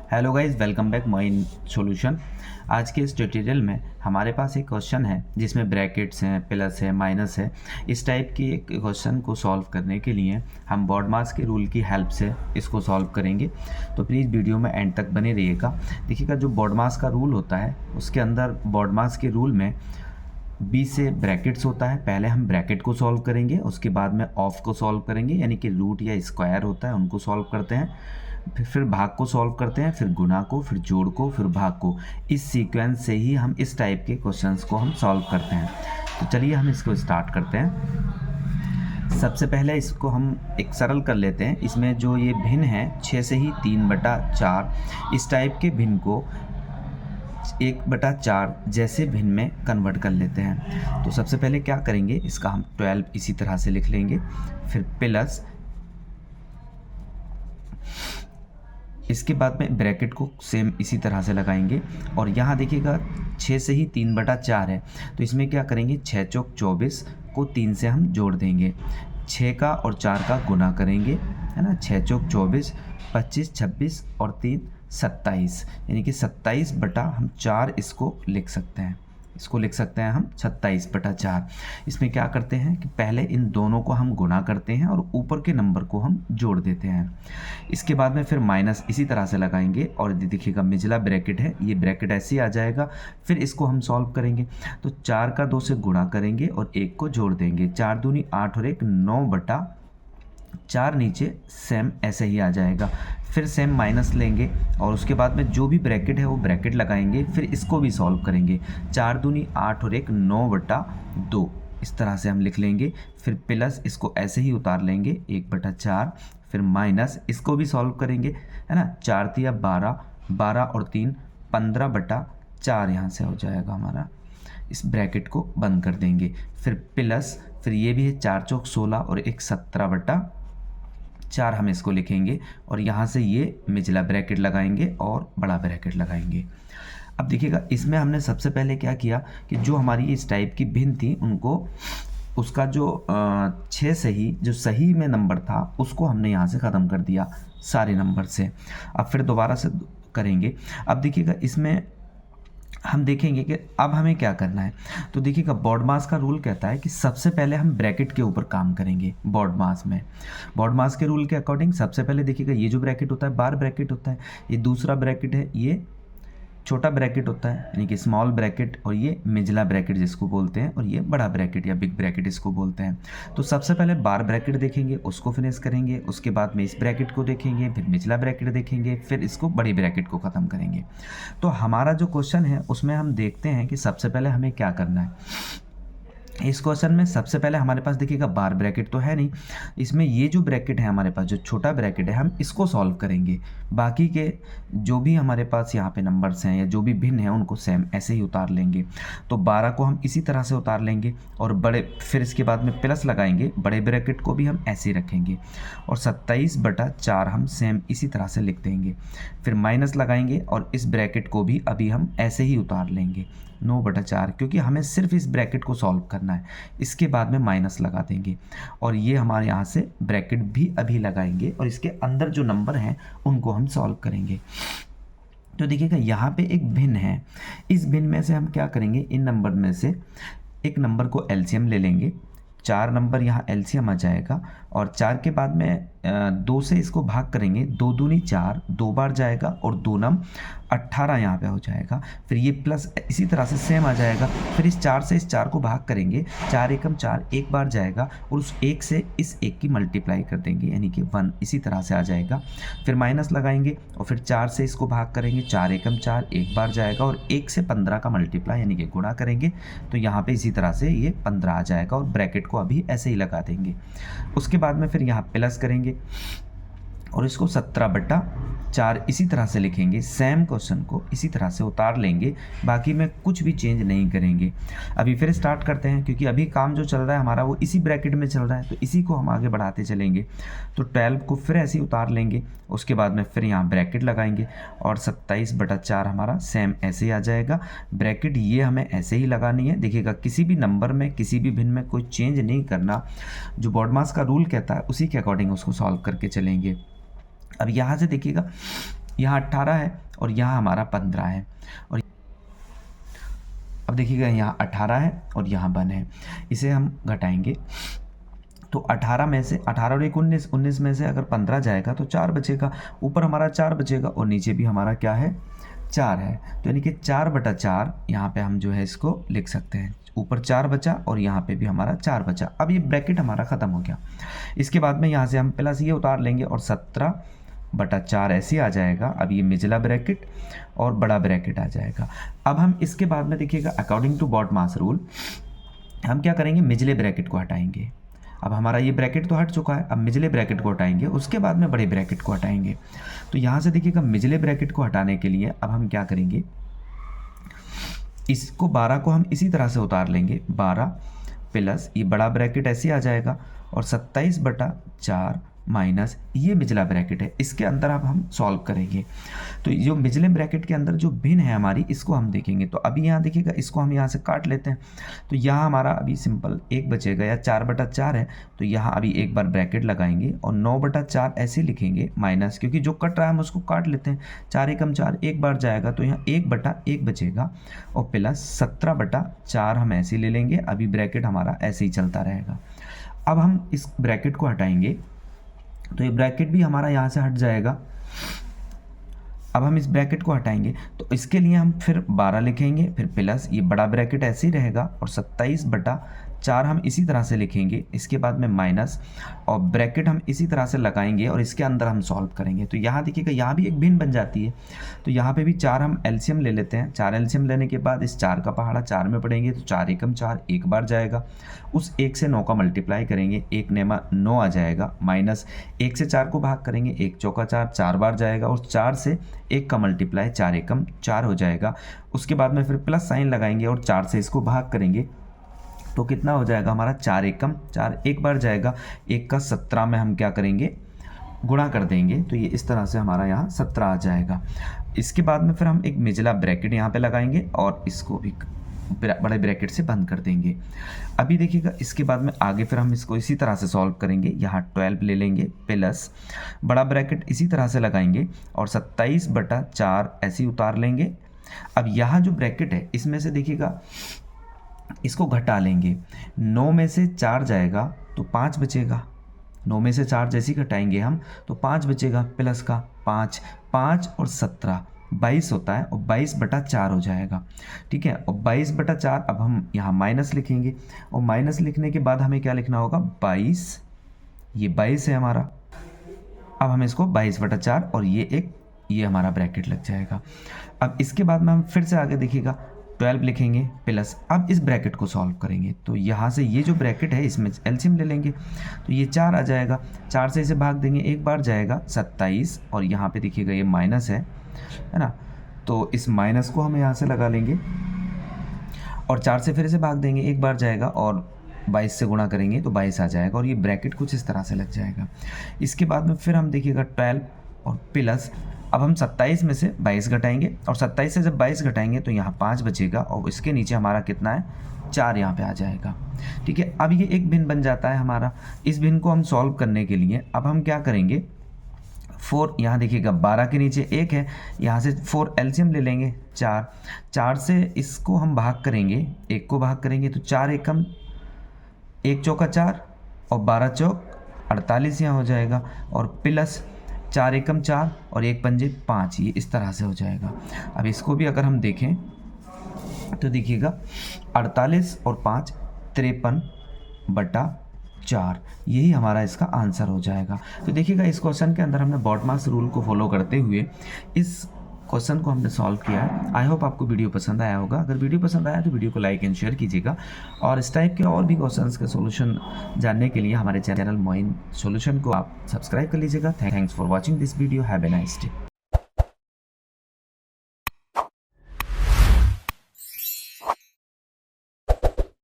Hello guys, welcome back my solution. आज के इस ट्यूटोरियल में हमारे पास एक क्वेश्चन है जिसमें ब्रैकेट्स हैं, प्लस है, माइनस है। इस टाइप की एक क्वेश्चन को सॉल्व करने के लिए हम बॉडमास के रूल की हेल्प से इसको सॉल्व करेंगे। तो प्लीज़ वीडियो में एंड तक बने रहिएगा। देखिएगा, जो बॉडमास का रूल होता है उसके अंदर बॉडमास के रूल में बी से ब्रैकेट्स होता है। पहले हम ब्रैकेट को सॉल्व करेंगे, उसके बाद में ऑफ को सॉल्व करेंगे, यानी कि रूट या स्क्वायर होता है उनको सॉल्व करते हैं। फिर भाग को सॉल्व करते हैं, फिर गुना को, फिर जोड़ को, फिर भाग को। इस सीक्वेंस से ही हम इस टाइप के क्वेश्चंस को हम सॉल्व करते हैं। तो चलिए हम इसको स्टार्ट करते हैं। सबसे पहले इसको हम एक सरल कर लेते हैं। इसमें जो ये भिन्न है 6 से ही 3/4, इस टाइप के भिन्न को 1/4 जैसे भिन्न में कन्वर्ट कर लेते हैं। तो सबसे पहले क्या करेंगे, इसका हम 12 इसी तरह से लिख लेंगे, फिर प्लस, इसके बाद में ब्रैकेट को सेम इसी तरह से लगाएंगे। और यहाँ देखिएगा 6 से ही 3/4 है, तो इसमें क्या करेंगे, 6 चौक 24 को 3 से हम जोड़ देंगे, 6 का और 4 का गुना करेंगे, है ना। 6 चौक 24, 25, 26 और 3 27, यानी कि 27/4 इसको लिख सकते हैं। इसको लिख सकते हैं हम 27/4। इसमें क्या करते हैं कि पहले इन दोनों को हम गुना करते हैं और ऊपर के नंबर को हम जोड़ देते हैं। इसके बाद में फिर माइनस इसी तरह से लगाएंगे और देखिएगा निचला ब्रैकेट है, ये ब्रैकेट ऐसे ही आ जाएगा। फिर इसको हम सॉल्व करेंगे, तो 4 का 2 से गुणा करेंगे और 1 को जोड़ देंगे। 4 दूनी 8 और 1 9/4 नीचे सेम ऐसे ही आ जाएगा। फिर सेम माइनस लेंगे और उसके बाद में जो भी ब्रैकेट है वो ब्रैकेट लगाएंगे, फिर इसको भी सॉल्व करेंगे। 4 दूनी 8 और 1 9/2, इस तरह से हम लिख लेंगे। फिर प्लस इसको ऐसे ही उतार लेंगे 1/4, फिर माइनस इसको भी सॉल्व करेंगे, है ना। 4 तिया 12, 12 और 3 15/4 यहाँ से हो जाएगा हमारा। इस ब्रैकेट को बंद कर देंगे। फिर प्लस, फिर ये भी है 4 चौक 16 और 1 17/4 हम इसको लिखेंगे और यहाँ से ये निचला ब्रैकेट लगाएंगे और बड़ा ब्रैकेट लगाएंगे। अब देखिएगा, इसमें हमने सबसे पहले क्या किया कि जो हमारी इस टाइप की भिन्न थी उनको, उसका जो 6 सही जो सही में नंबर था उसको हमने यहाँ से ख़त्म कर दिया सारे नंबर से। अब फिर दोबारा से करेंगे। अब देखिएगा, इसमें हम देखेंगे कि अब हमें क्या करना है। तो देखिएगा, बॉडमास का रूल कहता है कि सबसे पहले हम ब्रैकेट के ऊपर काम करेंगे। बॉडमास में, बॉडमास के रूल के अकॉर्डिंग सबसे पहले देखिएगा, ये जो ब्रैकेट होता है बार ब्रैकेट होता है, ये दूसरा ब्रैकेट है, ये छोटा ब्रैकेट होता है यानी कि स्मॉल ब्रैकेट, और ये मिजला ब्रैकेट जिसको बोलते हैं, और ये बड़ा ब्रैकेट या बिग ब्रैकेट इसको बोलते हैं। तो सबसे पहले बार ब्रैकेट देखेंगे, उसको फिनिश करेंगे, उसके बाद में इस ब्रैकेट को देखेंगे, फिर मिजला ब्रैकेट देखेंगे, फिर इसको बड़ी ब्रैकेट को ख़त्म करेंगे। तो हमारा जो क्वेश्चन है उसमें हम देखते हैं कि सबसे पहले हमें क्या करना है। इस क्वेश्चन में सबसे पहले हमारे पास देखिएगा बार ब्रैकेट तो है नहीं, इसमें ये जो ब्रैकेट है हमारे पास, जो छोटा ब्रैकेट है, हम इसको सॉल्व करेंगे। बाकी के जो भी हमारे पास यहाँ पे नंबर्स हैं या जो भी भिन्न हैं उनको सेम ऐसे ही उतार लेंगे। तो 12 को हम इसी तरह से उतार लेंगे और फिर इसके बाद में प्लस लगाएंगे, बड़े ब्रैकेट को भी हम ऐसे ही रखेंगे और 27/4 हम सेम इसी तरह से लिख देंगे। फिर माइनस लगाएंगे और इस ब्रैकेट को भी अभी हम ऐसे ही उतार लेंगे 9/4, क्योंकि हमें सिर्फ इस ब्रैकेट को सॉल्व करना है। इसके बाद में माइनस लगा देंगे और ये हमारे यहाँ से ब्रैकेट भी अभी लगाएंगे और इसके अंदर जो नंबर हैं उनको हम सॉल्व करेंगे। तो देखिएगा, यहाँ पे एक भिन्न है, इस भिन्न में से हम क्या करेंगे, इन नंबर में से एक नंबर को एलसीएम ले लेंगे। 4 नंबर यहाँ एलसीएम आ जाएगा और 4 के बाद में 2 से इसको भाग करेंगे, 2 दूनी 4, 2 बार जाएगा और 2 नम 18 यहाँ पे हो जाएगा। फिर ये प्लस इसी तरह से सेम आ जाएगा। फिर इस 4 से इस 4 को भाग करेंगे, 4 एकम 4, एक बार जाएगा और उस 1 से इस 1 की मल्टीप्लाई कर देंगे, यानी कि 1 इसी तरह से आ जाएगा। फिर माइनस लगाएंगे और फिर 4 से इसको भाग करेंगे, 4 एकम 4, एक बार जाएगा और 1 से 15 का मल्टीप्लाई यानी कि गुणा करेंगे, तो यहाँ पर इसी तरह से ये 15 आ जाएगा और ब्रैकेट को अभी ऐसे ही लगा देंगे। उसके बाद में फिर यहाँ प्लस करेंगे और इसको 17/4 इसी तरह से लिखेंगे। सेम क्वेश्चन को इसी तरह से उतार लेंगे, बाकी में कुछ भी चेंज नहीं करेंगे। अभी फिर स्टार्ट करते हैं, क्योंकि अभी काम जो चल रहा है हमारा वो इसी ब्रैकेट में चल रहा है, तो इसी को हम आगे बढ़ाते चलेंगे। तो 12 को फिर ऐसे ही उतार लेंगे, उसके बाद में फिर यहाँ ब्रैकेट लगाएंगे और 27/4 हमारा सेम ऐसे ही आ जाएगा। ब्रैकेट ये हमें ऐसे ही लगानी है। देखिएगा, किसी भी नंबर में, किसी भी भिन्न में कोई चेंज नहीं करना, जो बॉडमास का रूल कहता है उसी के अकॉर्डिंग उसको सॉल्व करके चलेंगे। अब यहाँ से देखिएगा, यहाँ 18 है और यहाँ हमारा 15 है। और अब देखिएगा यहाँ 18 है और यहाँ 1 है, इसे हम घटाएंगे तो 18 में से 18 और 1 19, 19 में से अगर 15 जाएगा तो 4 बचेगा, ऊपर हमारा 4 बचेगा और नीचे भी हमारा क्या है 4 है। तो यानी कि 4/4 यहाँ पे हम जो है इसको लिख सकते हैं, ऊपर 4 बचा और यहाँ पे भी हमारा 4 बचा। अब ये ब्रैकेट हमारा ख़त्म हो गया। इसके बाद में यहाँ से हम प्लस ये उतार लेंगे और 17/4 ऐसे आ जाएगा। अब ये निचला ब्रैकेट और बड़ा ब्रैकेट आ जाएगा। अब हम इसके बाद में देखिएगा अकॉर्डिंग टू बॉडमास रूल हम क्या करेंगे, निचले ब्रैकेट को हटाएंगे। अब हमारा ये ब्रैकेट तो हट चुका है, अब निचले ब्रैकेट को हटाएंगे, उसके बाद में बड़े ब्रैकेट को हटाएंगे। तो यहाँ से देखिएगा निचले ब्रैकेट को हटाने के लिए अब हम क्या करेंगे, इसको 12 को हम इसी तरह से उतार लेंगे, 12 प्लस ये बड़ा ब्रैकेट ऐसे आ जाएगा और 27/4 माइनस ये निचला ब्रैकेट है, इसके अंदर अब हम सॉल्व करेंगे। तो जो निचले ब्रैकेट के अंदर जो भिन्न है हमारी, इसको हम देखेंगे। तो अभी यहाँ देखिएगा, इसको हम यहाँ से काट लेते हैं। तो यहाँ हमारा अभी सिंपल 1 बचेगा, या 4/4 है तो यहाँ अभी एक बार ब्रैकेट लगाएंगे और 9/4 ऐसे लिखेंगे माइनस, क्योंकि जो कट रहा है हम उसको काट लेते हैं। 4 एकम 4 एक बार जाएगा तो यहाँ 1/1 बचेगा और प्लस 17/4 हम ऐसे ले लेंगे। अभी ब्रैकेट हमारा ऐसे ही चलता रहेगा। अब हम इस ब्रैकेट को हटाएंगे तो ये ब्रैकेट भी हमारा यहाँ से हट जाएगा। अब हम इस ब्रैकेट को हटाएंगे तो इसके लिए हम फिर 12 लिखेंगे, फिर प्लस ये बड़ा ब्रैकेट ऐसे ही रहेगा और 27/4 हम इसी तरह से लिखेंगे। इसके बाद में माइनस और ब्रैकेट हम इसी तरह से लगाएंगे और इसके अंदर हम सॉल्व करेंगे। तो यहाँ देखिएगा, यहाँ भी एक भिन्न बन जाती है। तो यहाँ पे भी 4 हम एलसीएम ले लेते हैं। 4 एलसीएम लेने के बाद इस 4 का पहाड़ा 4 में पड़ेंगे तो 4 एकम 4 एक बार जाएगा, उस 1 से 9 का मल्टीप्लाई करेंगे, 1 नेमा 9 आ जाएगा, माइनस 1 से 4 को भाग करेंगे, 1 चौका 4 4 बार जाएगा और 4 से 1 का मल्टीप्लाई 4 एकम 4 हो जाएगा। उसके बाद में फिर प्लस साइन लगाएंगे और 4 से इसको भाग करेंगे तो कितना हो जाएगा हमारा 4 एकम 4 एक बार जाएगा, 1 का 17 में हम क्या करेंगे गुणा कर देंगे। तो ये इस तरह से हमारा यहाँ 17 आ जाएगा। इसके बाद में फिर हम एक निचला ब्रैकेट यहाँ पे लगाएंगे और इसको भी बड़े ब्रैकेट से बंद कर देंगे। अभी देखिएगा, इसके बाद में आगे फिर हम इसको इसी तरह से सॉल्व करेंगे। यहाँ 12 ले लेंगे प्लस बड़ा ब्रैकेट इसी तरह से लगाएंगे और 27/4 ऐसे ही उतार लेंगे। अब यहाँ जो ब्रैकेट है इसमें से देखिएगा इसको घटा लेंगे, 9 में से 4 जाएगा तो 5 बचेगा। 9 में से 4 जैसे ही घटाएंगे हम तो 5 बचेगा, प्लस का 5 5 और 17 22 होता है और 22/4 हो जाएगा। ठीक है, और 22/4 अब हम यहाँ माइनस लिखेंगे और माइनस लिखने के बाद हमें क्या लिखना होगा 22, ये 22 है हमारा। अब हम इसको 22/4 और ये हमारा ब्रैकेट लग जाएगा। अब इसके बाद में हम फिर से आगे देखिएगा 12 लिखेंगे प्लस, अब इस ब्रैकेट को सॉल्व करेंगे तो यहाँ से ये जो ब्रैकेट है इसमें एलसीएम ले लेंगे तो ये 4 आ जाएगा, 4 से इसे भाग देंगे, एक बार जाएगा 27 और यहाँ पे देखिएगा ये माइनस है ना, तो इस माइनस को हम यहाँ से लगा लेंगे और 4 से फिर इसे भाग देंगे, एक बार जाएगा और 22 से गुणा करेंगे तो 22 आ जाएगा और ये ब्रैकेट कुछ इस तरह से लग जाएगा। इसके बाद में फिर हम देखिएगा 12 और प्लस, अब हम 27 में से 22 घटाएंगे और 27 से जब 22 घटाएंगे तो यहाँ 5 बचेगा और इसके नीचे हमारा कितना है 4 यहाँ पे आ जाएगा। ठीक है, अब ये एक भिन्न बन जाता है हमारा। इस भिन्न को हम सॉल्व करने के लिए अब हम क्या करेंगे, 4 यहाँ देखिएगा 12 के नीचे 1 है, यहाँ से 4 एलसीएम ले लेंगे 4 से इसको हम भाग करेंगे, 1 को भाग करेंगे तो 4 एकम 1 चौका 4 और 12 चौक 48 यहाँ हो जाएगा और प्लस 4 एकम 4 और 1 पंजे 5, ये इस तरह से हो जाएगा। अब इसको भी अगर हम देखें तो देखिएगा 48 और 5 53/4, यही हमारा इसका आंसर हो जाएगा। तो देखिएगा इस क्वेश्चन के अंदर हमने बॉडमास रूल को फॉलो करते हुए इस क्वेश्चन को हमने सॉल्व किया है। आई होप आपको वीडियो पसंद आया होगा। अगर वीडियो पसंद आया तो वीडियो को लाइक एंड शेयर कीजिएगा और इस टाइप के और भी क्वेश्चंस के सॉल्यूशन जानने के लिए हमारे चैनल मोइन सॉल्यूशन को आप सब्सक्राइब कर लीजिएगा। Thanks for watching this video. Have a nice day.